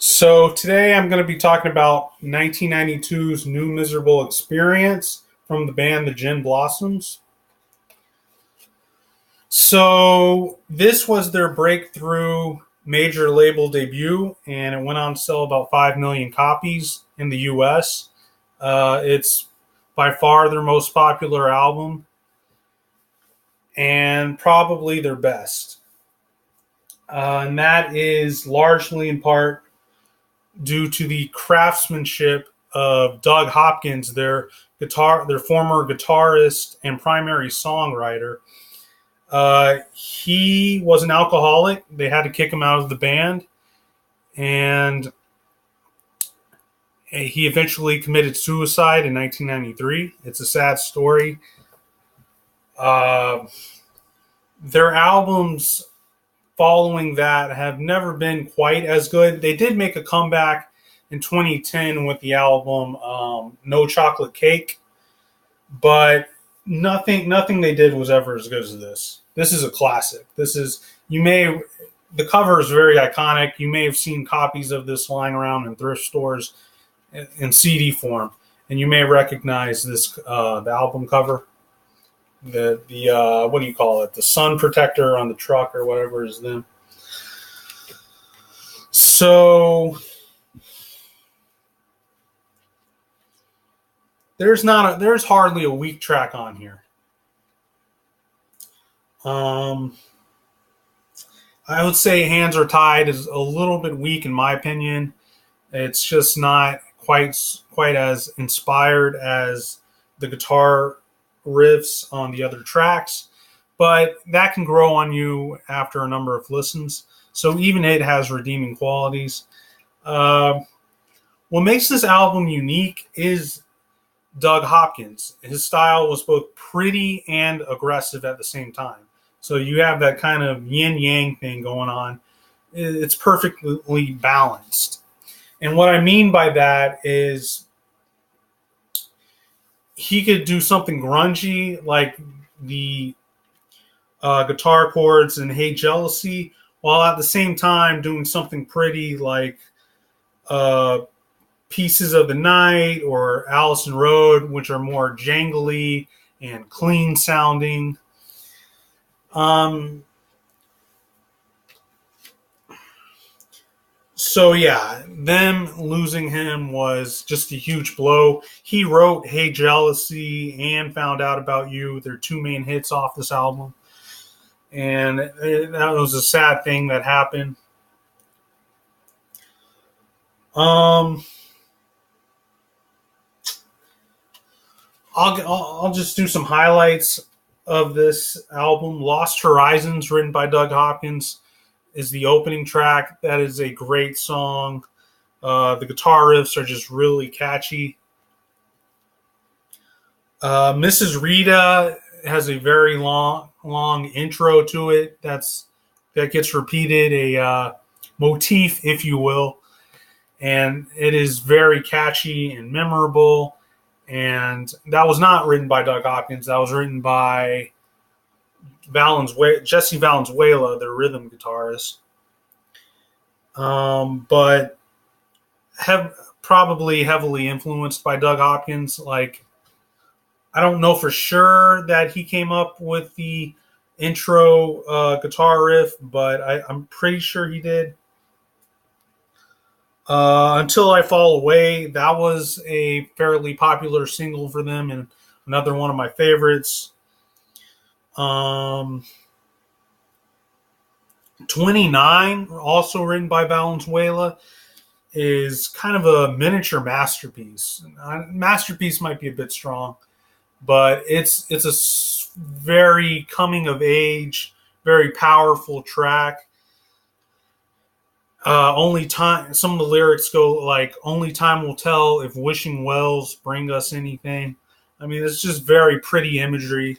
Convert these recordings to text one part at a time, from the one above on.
So today I'm going to be talking about 1992's New Miserable Experience from the band The Gin Blossoms. So this was their breakthrough major label debut, and it went on to sell about 5 million copies in the US. It's by far their most popular album and probably their best. And that is largely in part due to the craftsmanship of Doug Hopkins, their former guitarist and primary songwriter. He was an alcoholic. They had to kick him out of the band, and he eventually committed suicide in 1993. It's a sad story. Uh, their albums following that have never been quite as good. They did make a comeback in 2010 with the album No Chocolate Cake, but nothing they did was ever as good as this. This is a classic. The cover is very iconic. You may have seen copies of this lying around in thrift stores in CD form, and you may recognize the album cover. The what do you call it? The sun protector on the truck or whatever is them. So there's hardly a weak track on here. I would say Hands Are Tied is a little bit weak in my opinion. It's just not quite as inspired as the guitar riffs on the other tracks, but that can grow on you after a number of listens. So even it has redeeming qualities. What makes this album unique is Doug Hopkins. His style was both pretty and aggressive at the same time. So you have that kind of yin yang thing going on. It's perfectly balanced. And what I mean by that is he could do something grungy like the guitar chords in Hey Jealousy, while at the same time doing something pretty like Pieces of the Night or Allison Road, which are more jangly and clean sounding. So yeah, them losing him was just a huge blow. He wrote Hey Jealousy and Found Out About You, their two main hits off this album. And that was a sad thing that happened. I'll just do some highlights of this album. Lost Horizons, written by Doug Hopkins, is the opening track. That is a great song. The guitar riffs are just really catchy. Mrs. Rita has a very long intro to it. That gets repeated, a motif, if you will, and it is very catchy and memorable. And that was not written by Doug Hopkins. That was written by Jesse Valenzuela, their rhythm guitarist. But probably heavily influenced by Doug Hopkins. Like, I don't know for sure that he came up with the intro guitar riff, but I'm pretty sure he did. Until I Fall Away, that was a fairly popular single for them and another one of my favorites. 29, also written by Valenzuela, is kind of a miniature masterpiece. Masterpiece might be a bit strong, but it's a very coming of age, very powerful track. Only time. Some of the lyrics go like, "Only time will tell if wishing wells bring us anything." I mean, it's just very pretty imagery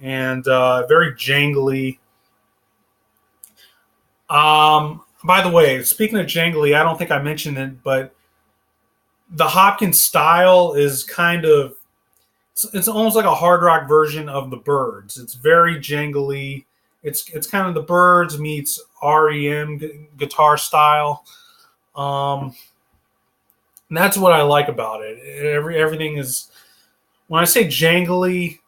and very jangly. By the way, speaking of jangly, I don't think I mentioned it, but the Hopkins style is kind of it's almost like a hard rock version of the Byrds. It's very jangly. It's kind of the Byrds meets REM guitar style. Um, and that's what I like about it. Everything is, when I say jangly,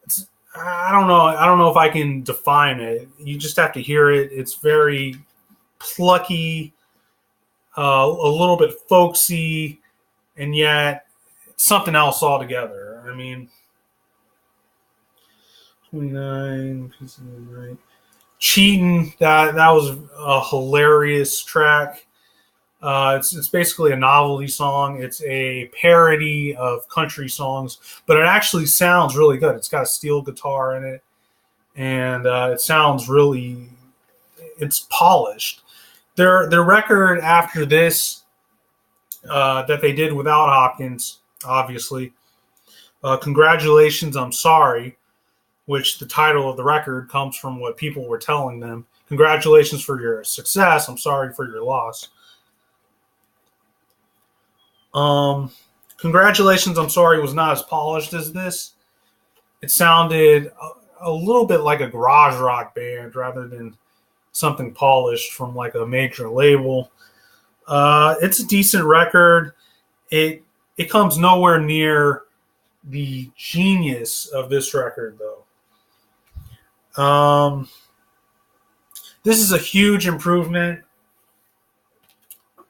it's, I don't know. I don't know if I can define it. You just have to hear it. It's very plucky, a little bit folksy, and yet something else altogether. I mean, 29 pieces of right. Cheating, that was a hilarious track. It's basically a novelty song. It's a parody of country songs, but it actually sounds really good. It's got a steel guitar in it, and it sounds really, it's polished. Their record after this, that they did without Hopkins, obviously. Congratulations, I'm sorry, which the title of the record comes from what people were telling them. Congratulations for your success. I'm sorry for your loss. Um, Congratulations, I'm sorry was not as polished as this. It sounded a little bit like a garage rock band rather than something polished from like a major label. It's a decent record. It comes nowhere near the genius of this record, though. This is a huge improvement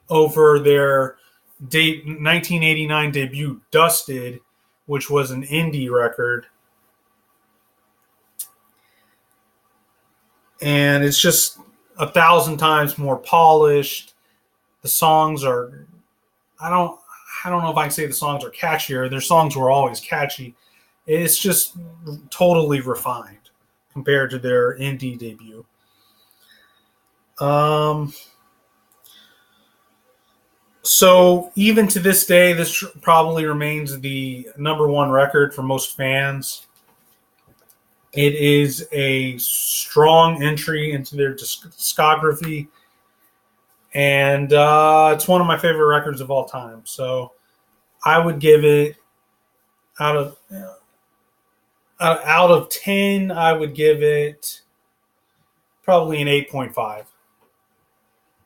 over their 1989 debut, Dusted, which was an indie record. And it's just 1,000 times more polished. The songs are, I don't I don't know if I can say the songs are catchier. Their songs were always catchy. It's just totally refined compared to their indie debut. Um, so even to this day, this probably remains the number one record for most fans. It is a strong entry into their discography, and it's one of my favorite records of all time. So I would give it out of out of 10. I would give it probably an 8.5.